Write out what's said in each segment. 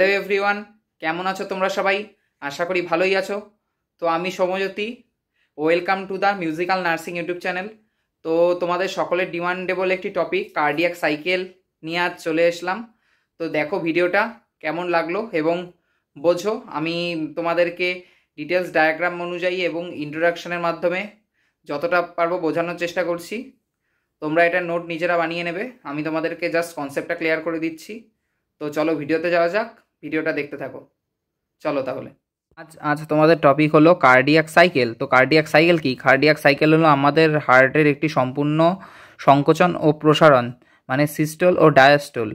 Hello everyone, কেমন আছো তোমরা সবাই? আশা করি ভালোই আছো। তো আমি Soumyajyoti, welcome to the musical nursing YouTube channel. তো তোমাদের সকলের ডিমান্ডেবল একটি টপিক কার্ডিয়াক সাইকেল নিয়ে আজ চলে আসলাম। তো দেখো ভিডিওটা কেমন লাগলো এবং বোঝো। আমি তোমাদেরকে ডিটেলস ডায়াগ্রাম অনুযায়ী এবং ইন্ট্রোডাকশনের মাধ্যমে যতটা পারবো বোঝানোর চেষ্টা করছি। তোমরা এটা নোট নিজেরা বানিয়ে নেবে, আমি তোমাদেরকে জাস্ট কনসেপ্টটা ক্লিয়ার করে দিচ্ছি। তো চলো ভিডিওতে যাওয়া যাক, ভিডিওটা দেখতে থাকো। চলো তাহলে আজ আজ তোমাদের টপিক হলো কার্ডিয়াক সাইকেল। তো কার্ডিয়াক সাইকেল কি? কার্ডিয়াক সাইকেল হলো আমাদের হার্টের একটি সম্পূর্ণ সংকোচন ও প্রসারণ, মানে সিস্টোল ও ডায়াস্টোল,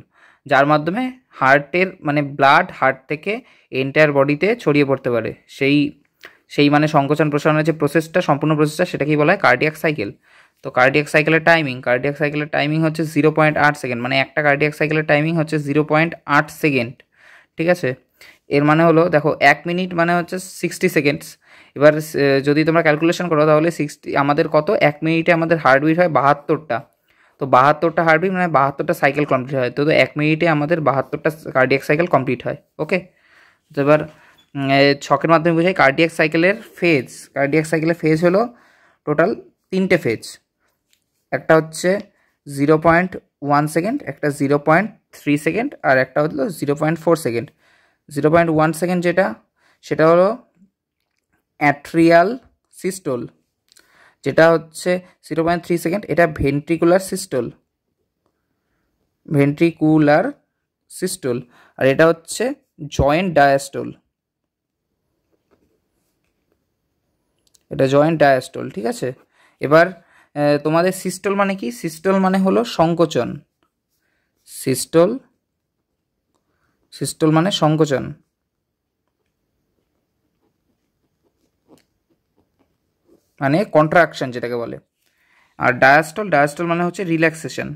যার মাধ্যমে হার্টের মানে ব্লাড হার্ট থেকে এন্টায়ার বডিতে ছড়িয়ে পড়তে পারে। সেই সেই মানে সংকোচন প্রসারণের যে প্রসেসটা, সম্পূর্ণ প্রসেসটা, সেটাকেই বলা হয় কার্ডিয়াক সাইকেল। তো কার্ডিয়াক সাইকেলের টাইমিং হচ্ছে 0.8 সেকেন্ড, মানে একটা কার্ডিয়াক সাইকেলের টাইমিং হচ্ছে 0.8 সেকেন্ড। ঠিক আছে, এর মানে হলো দেখো 1 মিনিট মানে হচ্ছে 60 সেকেন্ডস। এবার যদি তোমরা ক্যালকুলেশন করো তাহলে আমাদের কত, 1 মিনিটে আমাদের হার্টবিট হয় 72টা। তো 72টা হার্টবিট মানে 72টা সাইকেল কমপ্লিট হয়। তো 1 মিনিটে আমাদের 72টা কার্ডিয়াক সাইকেল কমপ্লিট হয়। ওকে, তো এবার ছকের মাধ্যমে বোঝাই কার্ডিয়াক সাইকেলের ফেজ। কার্ডিয়াক সাইকেলের ফেজ হলো টোটাল 3টে ফেজ। একটা হচ্ছে 0.1 সেকেন্ড, একটা 0.3 সেকেন্ড, আর একটা হলো 0.4 সেকেন্ড। 0.1 সেকেন্ড সেটা হলো অ্যাট্রিয়াল সিস্টোল, যেটা হচ্ছে 0.3 সেকেন্ড, এটা ভেন্ট্রিকুলার সিস্টোল, আর এটা হচ্ছে জয়েন্ট ডায়াস্টোল। ঠিক আছে। এবার তোমাদের সিস্টোল মানে কি? সিস্টোল মানে হলো সংকোচন। সিস্টোল মানে সংকোচন, মানে কন্ট্রাকশন যেটাকে বলে। আর ডায়াস্টোল মানে হচ্ছে রিল্যাক্সেশন।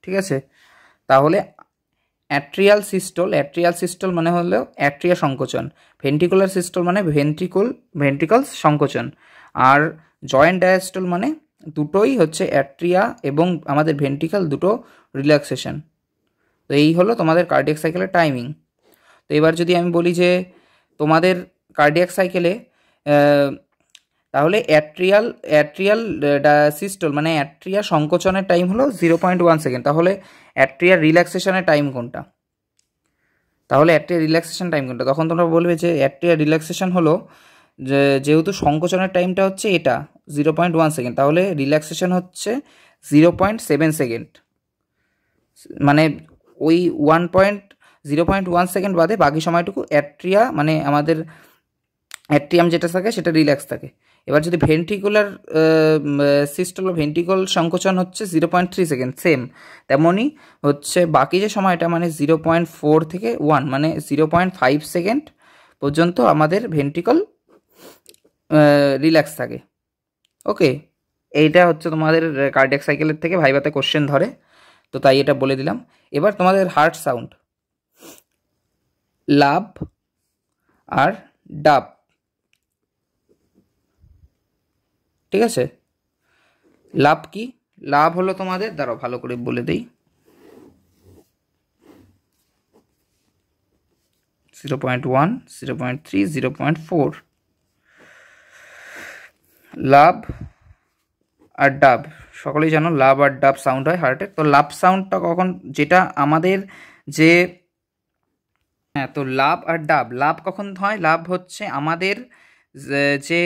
ঠিক আছে, তাহলে অ্যাট্রিয়াল সিস্টোল মানে হলো অ্যাট্রিয়া সংকোচন, ভেন্ট্রিকুলার সিস্টোল মানে ভেন্ট্রিকলস সংকোচন, আর জয়েন্ট ডায়াস্টোল মানে দুটোই হচ্ছে অ্যাট্রিয়া এবং আমাদের ভেন্ট্রিকল দুটো রিল্যাক্সেশন। তো এই হলো তোমাদের কার্ডিয়াক সাইকেলের টাইমিং। তো এবার যদি আমি বলি যে তোমাদের কার্ডিয়াক সাইকেলে তাহলে অ্যাট্রিয়াল সিস্টোল মানে অ্যাট্রিয়া সংকোচনের টাইম হলো 0.1 সেকেন্ড। তাহলে অ্যাট্রিয়ার রিল্যাক্সেশনের টাইম কোনটা? তখন তোমরা বলবে যে অ্যাট্রিয়ার রিল্যাক্সেশন হলো যেহেতু সংকোচনের টাইমটা হচ্ছে এটা 0.1 সেকেন্ড, তাহলে রিল্যাক্সেশন হচ্ছে 0.7 সেকেন্ড। মানে ওই 0.1 সেকেন্ড বাদে বাকি সময়টুকু অ্যাট্রিয়া মানে আমাদের অ্যাট্রিয়াম যেটা থাকে সেটা রিল্যাক্স থাকে। এবার যদি ভেন্ট্রিকুলার সিস্টোল বা ভেন্ট্রিকল সংকোচন হচ্ছে 0.3 সেকেন্ড, সেম তেমনই হচ্ছে বাকি যে সময়টা মানে 0.4 থেকে 1 মানে 0.5 সেকেন্ড পর্যন্ত আমাদের ভেন্ট্রিকল রিল্যাক্স থাকে। ওকে, এইটা হচ্ছে তোমাদের কার্ডিয়াক সাইকেলের থেকে ভাইভাতে কোশ্চেন ধরে, তো তাই এটা বলে দিলাম। এবার তোমাদের হার্ট সাউন্ড, লাভ আর ডাব। ঠিক আছে, লাভ কি? লাভ হলো তোমাদের, দাঁড়াও ভালো করে বলে দেই, 0.1, 0.3, 0.4। লাভ আর ডাব, সকলেই জানো লাভ আর ডাব সাউন্ড হয় হার্টের। তো লাভ সাউন্ডটা কখন, যেটা আমাদের যে, হ্যাঁ, তো লাভ আর ডাব, লাভ কখন হয়? লাভ হচ্ছে আমাদের যে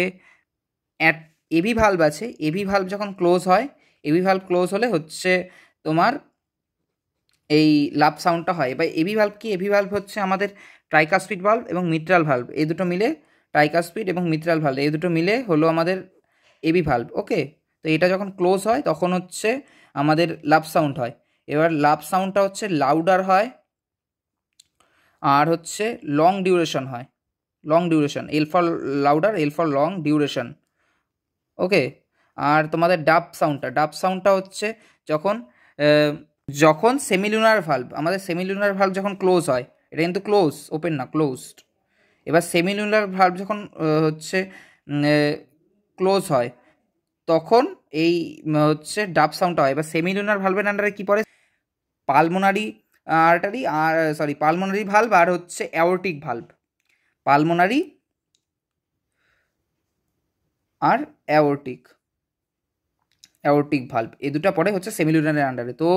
এবি ভালভ আছে, এবি ভালভ যখন ক্লোজ হয়, এবি ভালভ ক্লোজ হলে হচ্ছে তোমার এই লাভ সাউন্ডটা হয়। এবার এবি ভালভ কি? এবি ভালভ হচ্ছে আমাদের ট্রাইকাসপিড ভালভ এবং মিট্রাল ভালভ, এই দুটো মিলে ট্রাইকাসপিড এবং মিট্রাল ভালভ এই দুটো মিলে হলো আমাদের এবি ভালভ। ওকে, তো এটা যখন ক্লোজ হয় তখন হচ্ছে আমাদের লাভ সাউন্ড হয়। এবার লাভ সাউন্ডটা হচ্ছে লাউডার হয় আর হচ্ছে লং ডিউরেশন হয়। L for louder, L for long duration. Okay, আর তোমাদের ডাব সাউন্ডটা হচ্ছে যখন যখন সেমিলুনার ভালভ যখন ক্লোজ হয়, এটা কিন্তু ক্লোজ, ওপেন না, ক্লোজড। এবার সেমিলুনার ভালভ যখন হচ্ছে ক্লোজ হয় তখন এই হচ্ছে ডাব সাউন্ডটা হয়। এবার সেমিলুনার ভালভের আন্ডারে কী পড়ে? পালমোনারি আর্টারি আর পালমোনারি ভাল্ব আর হচ্ছে অ্যাওর্টিক ভাল্ব। পালমোনারি আর অ্যাওর্টিক ভাল্ব এই দুটো পরে হচ্ছে সেমিলুনারের আন্ডারে। তো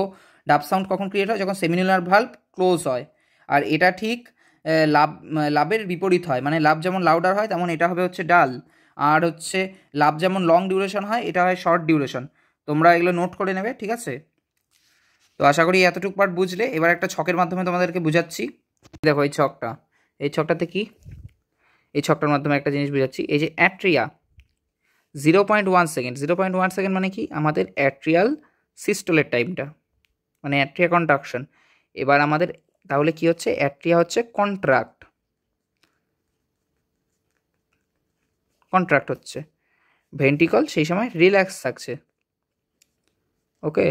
ডাব সাউন্ড কখন ক্রিয়েট হয়? যখন সেমিলুনার ভাল্ব ক্লোজ হয়। আর এটা ঠিক লাভের বিপরীত হয়, মানে লাভ যেমন লাউডার হয় তেমন এটা হবে হচ্ছে ডাল। আর হচ্ছে লাভ যেমন লং ডিউরেশন হয় এটা হয় শর্ট ডিউরেশন। তোমরা এগুলো নোট করে নেবে, ঠিক আছে? তো আশা করি এতটুকু পার্ট বুঝলে। এবার একটা ছকের মাধ্যমে তোমাদেরকে বুঝাচ্ছি। দেখো এই ছকটাতে কি, এই ছকটার মাধ্যমে একটা জিনিস বুঝাচ্ছি। এই যে অ্যাট্রিয়া 0.1 সেকেন্ড, 0.1 সেকেন্ড মানে কি? আমাদের অ্যাট্রিয়াল সিস্টোলের টাইমটা, মানে অ্যাট্রিয়া কন্ট্রাকশন। এবার আমাদের তাহলে কি হচ্ছে? অ্যাট্রিয়া হচ্ছে কন্ট্রাক্ট হচ্ছে, ভেন্ট্রিকল সেই সময় রিল্যাক্স থাকছে। ওকে।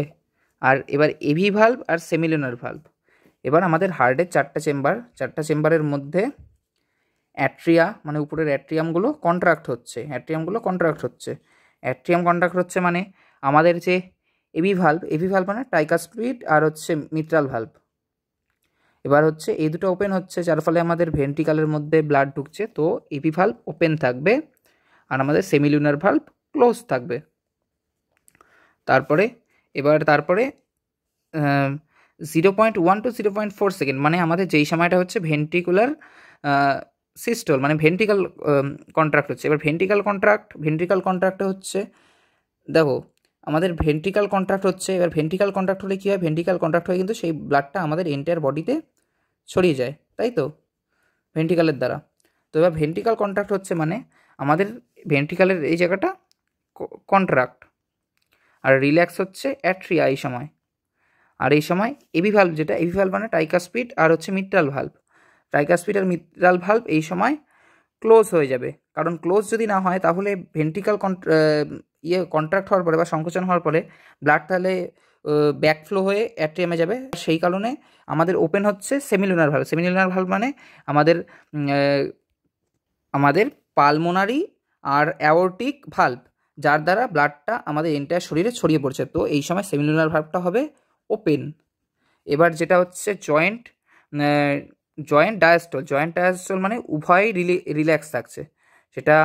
আর এবার এভি ভাল্ব আর সেমিলুনার ভাল্ব। এবার আমাদের হার্টের চারটা চেম্বারের মধ্যে অ্যাট্রিয়া মানে উপরের অ্যাট্রিয়ামগুলো কন্ট্রাক্ট হচ্ছে। অ্যাট্রিয়াম কন্ট্রাক্ট হচ্ছে মানে আমাদের যে এভি ভাল্ব মানে ট্রাইকাসপিড আর হচ্ছে মিট্রাল ভাল্ব। এবার হচ্ছে এই দুটো ওপেন হচ্ছে, যার ফলে আমাদের ভেন্ট্রিকালের মধ্যে ব্লাড ঢুকছে। তো এভি ভাল্ব ওপেন থাকবে আর আমাদের সেমিলুনার ভাল্ব ক্লোজ থাকবে। তারপরে 0.1 to 0.4 সেকেন্ড মানে আমাদের যেই সময়টা হচ্ছে ভেন্ট্রিকুলার সিস্টল, মানে ভেন্ট্রিকাল কন্ট্রাক্ট হচ্ছে। এবার ভেন্ট্রিকাল কন্ট্রাক্টে হচ্ছে, দেখো আমাদের ভেন্ট্রিকাল কন্ট্রাক্ট হচ্ছে। এবার ভেন্ট্রিকাল কন্ট্রাক্ট হলে কী হয়? ভেন্ট্রিকাল কন্ট্রাক্ট হয়ে কিন্তু সেই ব্লাডটা আমাদের এন্টায়ার বডিতে ছড়িয়ে যায়, তাই তো, ভেন্ট্রিকালের দ্বারা। তো এবার ভেন্ট্রিকাল কন্ট্রাক্ট হচ্ছে মানে আমাদের ভেন্ট্রিকালের এই জায়গাটা কন্ট্রাক্ট, আর রিল্যাক্স হচ্ছে অ্যাট্রিয়া এই সময়। আর এই সময় এভি ভাল্ব মানে ট্রাইকাসপিড আর হচ্ছে মিট্রাল ভাল্ব। ট্রাইকাসপিড আর মিট্রাল ভাল্ব এই সময় ক্লোজ হয়ে যাবে। কারণ ক্লোজ যদি না হয় তাহলে ভেন্ট্রিকাল কন্ট্রাক্ট হওয়ার পরে বা সংকোচন হওয়ার পরে ব্লাড তাহলে ব্যাকফ্লো হয়ে অ্যাট্রিয়ামে যাবে। সেই কারণে আমাদের ওপেন হচ্ছে সেমিলুনার ভাল্ব মানে আমাদের পালমোনারি আর অ্যাওর্টিক ভাল্ব, যার দ্বারা ব্লাডটা আমাদের এন্টায়ার শরীরে ছড়িয়ে পড়ছে। তো এই সময় সেমিলুনার ভাল্বটা হবে ওপেন। এবার যেটা হচ্ছে জয়েন্ট ডায়াস্টল মানে উভয় রিল্যাক্স থাকছে, সেটা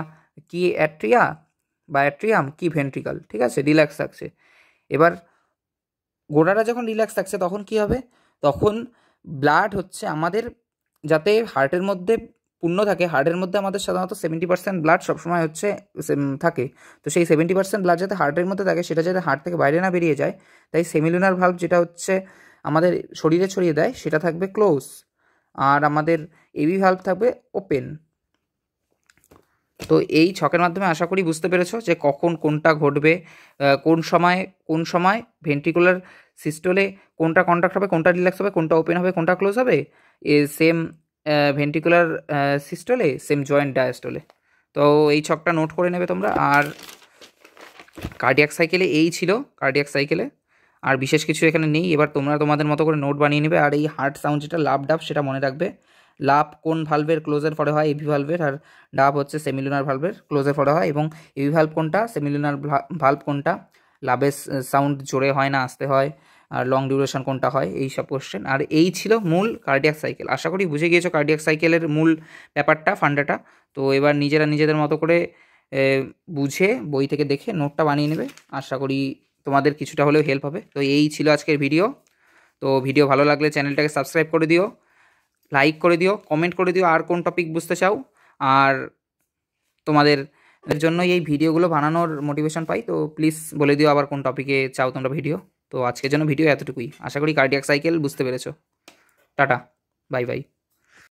কি অ্যাট্রিয়া বা অ্যাট্রিয়াম কি ভেন্ট্রিকাল, ঠিক আছে, রিল্যাক্স থাকছে। এবার গোড়াটা যখন রিল্যাক্স থাকছে তখন কি হবে? তখন ব্লাড হচ্ছে আমাদের যাতে হার্টের মধ্যে পূর্ণ থাকে। হার্টের মধ্যে আমাদের সাধারণত 70% ব্লাড সবসময় হচ্ছে থাকে। তো সেই 70% ব্লাড যাতে হার্টের মধ্যে থাকে, সেটা যাতে হার্ট থেকে বাইরে না বেরিয়ে যায়, তাই সেমিলুনার ভাল্ব যেটা হচ্ছে আমাদের শরীরে ছড়িয়ে দেয় সেটা থাকবে ক্লোজ, আর আমাদের এভি ভাল্ব থাকবে ওপেন। তো এই ছকের মাধ্যমে আশা করি বুঝতে পেরেছো যে কখন কোনটা ঘটবে, কোন সময় ভেন্ট্রিকুলার সিস্টোলে কোনটা কন্ট্রাক্ট হবে, কোনটা রিল্যাক্স হবে, কোনটা ওপেন হবে, কোনটা ক্লোজ হবে। সেম ভেন্ট্রিকুলার সিস্টোলে, সেম জয়েন্ট ডায়াস্টোলে। তো এই ছকটা নোট করে নেবে তোমরা। আর কার্ডিয়াক সাইকেলে এই ছিল, আর বিশেষ কিছু এখানে নেই। এবার তোমরা তোমাদের মতো করে নোট বানিয়ে নেবে। আর এই হার্ট সাউন্ড যেটা লাভ ডাব সেটা মনে রাখবে। লাভ কোন ভালভের ক্লোজের পরে হয়? এভি ভালভের। আর ডাব হচ্ছে সেমিলুনার ভালভের ক্লোজের পরে হয়। এবং এভি ভালভ কোনটা, সেমিলুনার ভালভ কোনটা, লাভের সাউন্ড জোরে হয় না আস্তে হয়, আর লং ডিউরেশন কোনটা হয়, এই সব কোশ্চেন। আর এই ছিল মূল কার্ডিয়াক সাইকেল। আশা করি বুঝে গিয়েছো কার্ডিয়াক সাইকেলের মূল ব্যাপারটা, ফান্ডাটা। তো এবার নিজেদের মতো করে বুঝে বই থেকে দেখে নোটটা বানিয়ে নেবে। আশা করি তোমাদের কিছুটা হলেও হেল্প হবে। তো এই ছিল আজকের ভিডিও। তো ভিডিও ভালো লাগলে চ্যানেলটাকে সাবস্ক্রাইব করে দিও, লাইক করে দিও, কমেন্ট করে দিও আর কোন টপিক বুঝতে চাও। আর তোমাদের জন্যই এই ভিডিওগুলো বানানোর মোটিভেশন পাই। তো প্লিজ বলে দিও আবার কোন টপিকে চাও তোমরা ভিডিও। তো আজকের জন্য ভিডিও এতটুকুই। আশা করি কার্ডিয়াক সাইকেল বুঝতে পেরেছো। Tata, bye bye.